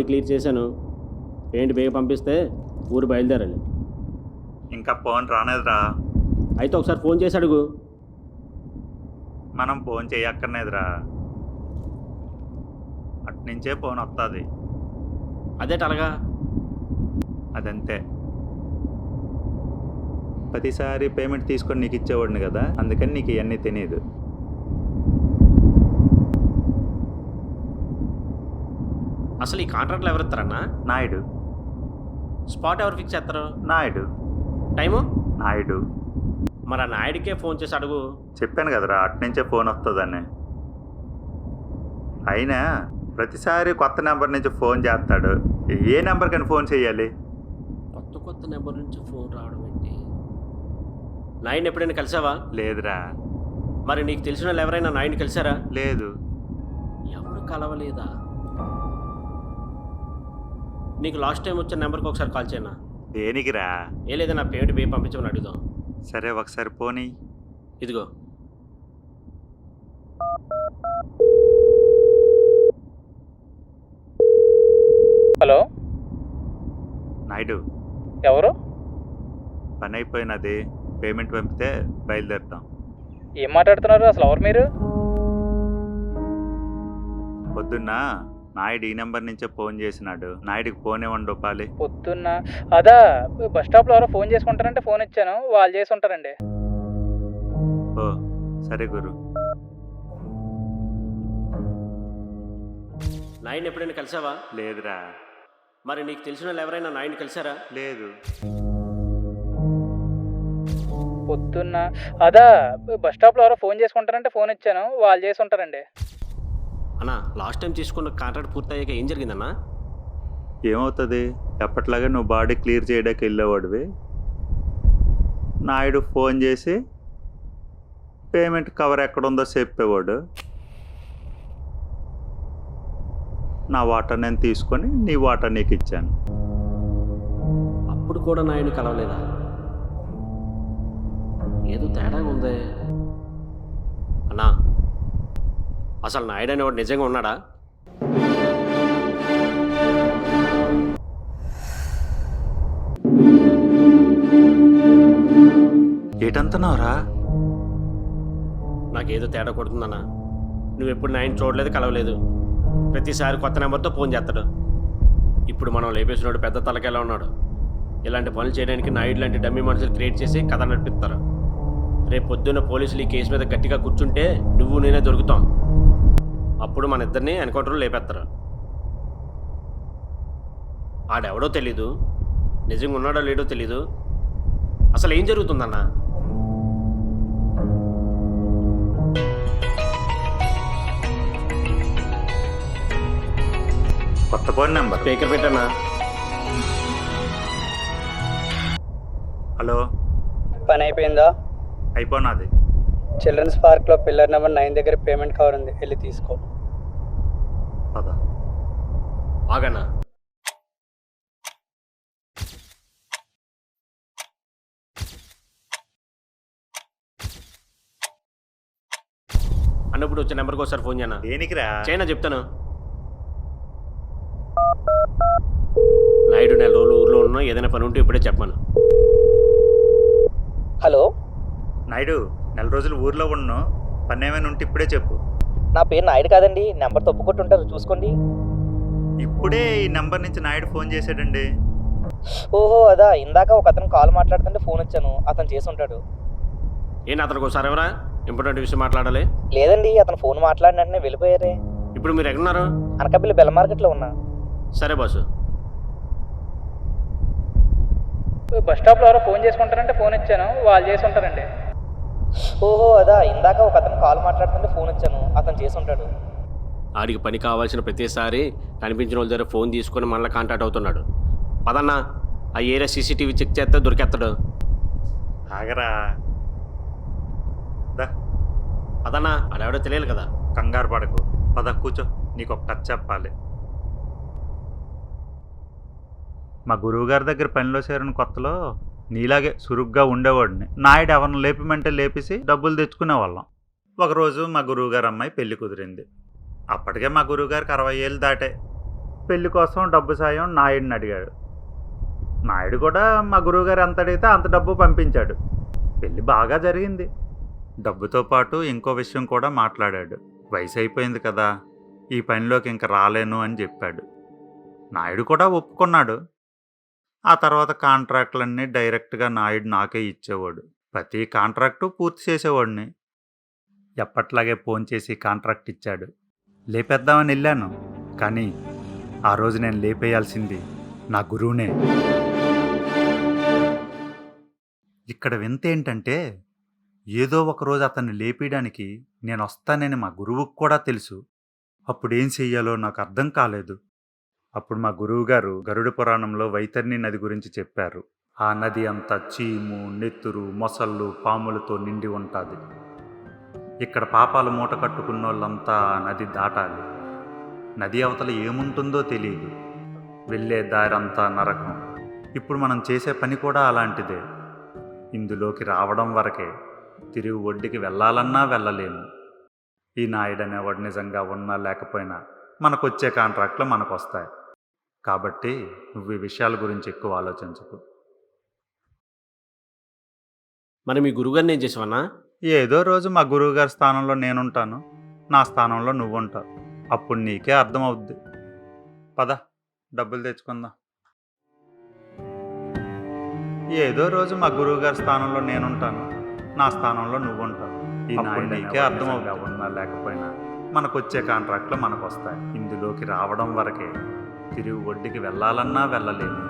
Body clear చేశాను. ఏంటి బేగ పంపిస్తే ఊరు బయలుదేరాలి. ఇంకా ఫోన్ రానేదిరా. అయితే ఒకసారి ఫోన్ చేసి అడుగు. మనం ఫోన్ చేయక్కర్లేదురా, అట్నుంచే ఫోన్ వస్తుంది. అదేట అలాగా? అదంతే. ప్రతిసారి పేమెంట్ తీసుకొని నీకు ఇచ్చేవాడిని కదా, అందుకని నీకు ఇవన్నీ తెలియదు. అసలు ఈ కాంట్రాక్ట్లు ఎవరు ఇస్తారన్నా? నాయుడు. స్పాట్ ఎవరు ఫిక్స్ చేస్తారు? నాయుడు. టైము? నాయుడు. మరి ఆ నాయుడికే ఫోన్ చేసి అడుగు. చెప్పాను కదరా, అట్నుంచే ఫోన్ వస్తుందని. అయినా ప్రతిసారి కొత్త నెంబర్ నుంచి ఫోన్ చేస్తాడు. ఏ నెంబర్కని ఫోన్ చేయాలి? కొత్త కొత్త నెంబర్ నుంచి ఫోన్ రావడం ఏంటి? నాయుడిని ఎప్పుడైనా కలిసావా? లేదురా. మరి నీకు తెలిసిన వాళ్ళు ఎవరైనా నాయుడిని కలిసారా? లేదు. ఎవరు కలవలేదా? నీకు లాస్ట్ టైం వచ్చిన నెంబర్కి ఒకసారి కాల్ చేయనా? దేనికిరా? ఏ లేదా నా పేమెంట్ బే పంపించమని అడుగుదాం. సరే ఒకసారి పోనీ. ఇదిగో. హలో, నాయుడు. ఎవరు? పని అయిపోయినది, పేమెంట్ పంపితే బయలుదేరుతాం. ఏం మాట్లాడుతున్నారు? అసలు ఎవరు మీరు? పొద్దున్న నాయుడు ఈ నెంబర్ నుంచే ఫోన్ చేసినాడు. నాయుడికి ఫోన్ ఇవ్వండి రూపాలి. పొద్దున్న అదా బస్ స్టాప్లో ఎవరో ఫోన్ చేసుకుంటారంటే ఫోన్ ఇచ్చాను, వాళ్ళు చేసి ఉంటారండి. ఓ సరే గురు. నాయుడిని ఎప్పుడైనా కలిసావా? లేదురా. మరి నీకు తెలిసిన వాళ్ళు ఎవరైనా నాయుడిని కలిసారా? లేదు. పొద్దున్న అదా బస్ స్టాప్లో ఎవరో ఫోన్ చేసుకుంటారంటే ఫోన్ ఇచ్చాను, వాళ్ళు చేసి ఉంటారండి. అన్నా, లాస్ట్ టైం తీసుకున్న కాంట్రాక్ట్ పూర్తయ్యాక ఏం జరిగిందన్నా? ఏమవుతుంది? ఎప్పట్లాగా నువ్వు బాడీ క్లియర్ చేయడానికి వెళ్ళేవాడివి. నాయుడు ఫోన్ చేసి పేమెంట్ కవర్ ఎక్కడుందో చెప్పేవాడు. నా వాటర్ నేను తీసుకొని నీ వాటర్ నీకు ఇచ్చాను. అప్పుడు కూడా నాయుడిని కలవలేదా? ఏదో తేడాగా ఉందే. అన్నా, అసలు నాయుడు అనేవాడు నిజంగా ఉన్నాడా? ఏటంటున్నావురా? నాకేదో తేడా కొడుతుందన్నా. నువ్వెప్పుడు నాయుడిని చూడలేదు, కలవలేదు. ప్రతిసారి కొత్త నెంబర్తో ఫోన్ చేస్తాడు. ఇప్పుడు మనం లేపేసినోడు పెద్ద తలకెలా ఉన్నాడు. ఇలాంటి పనులు చేయడానికి నాయుడు లాంటి డమ్మీ మనుషులు క్రియేట్ చేసి కథ నడిపిస్తారు. రేపు పొద్దున్న పోలీసులు ఈ కేసు మీద గట్టిగా కూర్చుంటే నువ్వు నేనే దొరుకుతాం. అప్పుడు మన ఇద్దరిని ఎన్కౌంటర్లో లేపేస్తారు. ఆడెవడో తెలీదు, నిజంగా ఉన్నాడో లేడో తెలీదు. అసలు ఏం జరుగుతుందన్నా? కొత్త ఫోన్ నెంబర్. స్పీకర్ పెట్టన్నా. హలో. పని అయిపోయిందా? అయిపోయినది. చిల్డ్రన్స్ పార్క్లో పిల్లర్ నెంబర్ 9 దగ్గర పేమెంట్ కవర్ ఉంది, వెళ్ళి తీసుకో. పద. ఆగన్నా. అన్నప్పుడు వచ్చే నెంబర్కి ఒకసారి ఫోన్ చేయనా? దేనికిరా? చైనా చెప్తాను. నాయుడు 4 రోజులు ఊర్లో ఉన్నా, ఏదైనా పని ఉంటే ఇప్పుడే చెప్పాను. హలో, నాయుడు, 4 రోజులు ఊర్లో ఉన్నాను, పని ఏమైనా ఉంటే ఇప్పుడే చెప్పు. నా పేరు నాయుడు కాదండి, నెంబర్ తప్పుకొట్టుంటారు, చూసుకోండి. ఇప్పుడే ఈ నెంబర్ నుంచి నాయుడు ఫోన్ చేశాడండి. ఓహో అదా, ఇందాక ఒక అతను కాల్ మాట్లాడుతుంటే ఫోన్ వచ్చాను, అతను చేసి ఉంటాడు. ఏంటి అతనికి ఒకసారి ఎవరా ఇంపార్టెంట్ విషయం మాట్లాడాలి? లేదండి, అతను ఫోన్ మాట్లాడిన వెంటనే వెళ్ళిపోయారే. ఇప్పుడు మీరు ఎక్కడున్నారు? అనకాపల్లి బెల్ల మార్కెట్లో ఉన్నా. సరే బాసు. బస్ స్టాప్లో ఎవరో ఫోన్ చేసుకుంటారంటే ఫోన్ ఇచ్చాను, వాళ్ళు చేసి ఉంటారండి. ఓహో అదా, ఇందాక ఒక అతను కాల్ మాట్లాడుతుంటే ఫోన్ వచ్చాను, అతను చేసి ఉంటాడు. ఆడికి పని కావాల్సిన ప్రతిసారి కనిపించిన వాళ్ళ దగ్గర ఫోన్ తీసుకొని మళ్ళీ కాంటాక్ట్ అవుతున్నాడు. పదన్నా, ఆ ఏరియా సీసీటీవీ చెక్ చేస్తే దొరికేస్తాడు. ఆగరా. దా. పదన్నా, ఆడెవడో తెలియాలి కదా. కంగారు పడకు, పద కూర్చో, నీకు ఒక కథ చెప్పాలి. మా గురువుగారి దగ్గర పనిలో చేరిన కొత్తలో నీలాగే సురుగ్గా ఉండేవాడిని. నాయుడు ఎవరిని లేపిమంటే లేపేసి డబ్బులు తెచ్చుకునేవాళ్ళం. ఒకరోజు మా గురువుగారు అమ్మాయి పెళ్లి కుదిరింది. అప్పటికే మా గురువుగారికి 60 ఏళ్ళు దాటాయి. పెళ్లి కోసం డబ్బు సాయం నాయుడిని అడిగాడు. నాయుడు కూడా మా గురువుగారు ఎంత అడిగితే అంత డబ్బు పంపించాడు. పెళ్లి బాగా జరిగింది. డబ్బుతో పాటు ఇంకో విషయం కూడా మాట్లాడాడు. వయసు అయిపోయింది కదా, ఈ పనిలోకి ఇంక రాలేను అని చెప్పాడు. నాయుడు కూడా ఒప్పుకున్నాడు. ఆ తర్వాత కాంట్రాక్టులన్నీ డైరెక్ట్గా నాయుడు నాకే ఇచ్చేవాడు. ప్రతి కాంట్రాక్టు పూర్తి చేసేవాడిని. ఎప్పట్లాగే ఫోన్ చేసి కాంట్రాక్ట్ ఇచ్చాడు. లేపేద్దామని వెళ్ళాను, కానీ ఆ రోజు నేను లేపేయాల్సింది నా గురువునే. ఇక్కడ వింత ఏంటంటే, ఏదో ఒకరోజు అతన్ని లేపేయడానికి నేను వస్తానని మా గురువుకు కూడా తెలుసు. అప్పుడు ఏం చెయ్యాలో నాకు అర్థం కాలేదు. అప్పుడు మా గురువుగారు గరుడ పురాణంలో వైతరణి నది గురించి చెప్పారు. ఆ నది అంతా చీము, నెత్తురు, మొసళ్ళు, పాములతో నిండి ఉంటుంది. ఇక్కడ పాపాలు మూట కట్టుకున్న వాళ్ళంతా ఆ నది దాటాలి. నది అవతల ఏముంటుందో తెలియదు. వెళ్ళే దారంతా నరకం. ఇప్పుడు మనం చేసే పని కూడా అలాంటిదే. ఇందులోకి రావడం వరకే, తిరిగి ఒడ్డుకి వెళ్ళాలన్నా వెళ్ళలేము. ఈ నాయుడు అనేవాడు నిజంగా ఉన్నా లేకపోయినా మనకొచ్చే కాంట్రాక్ట్లు మనకు వస్తాయి. కాబట్టి నువ్వు ఈ విషయాల గురించి ఎక్కువ ఆలోచించకు. మరి మీ గురువుగారిని ఏం చేసావన్నా? ఏదో రోజు మా గురువుగారి స్థానంలో నేనుంటాను, నా స్థానంలో నువ్వుంటావు. అప్పుడు నీకే అర్థమవుద్ది. పద, డబ్బులు తెచ్చుకుందాం. ఏదో రోజు మా గురువుగారి స్థానంలో నేనుంటాను, నా స్థానంలో నువ్వుంటావు. ఈ నాయుడు నీకే అర్థమవుద్ది. ఉన్నా లేకపోయినా మనకొచ్చే కాంట్రాక్ట్లు మనకు వస్తాయి. ఇందులోకి రావడం వరకే, తిరిగి ఒడ్డుకి వెళ్ళాలన్నా వెళ్ళలేము.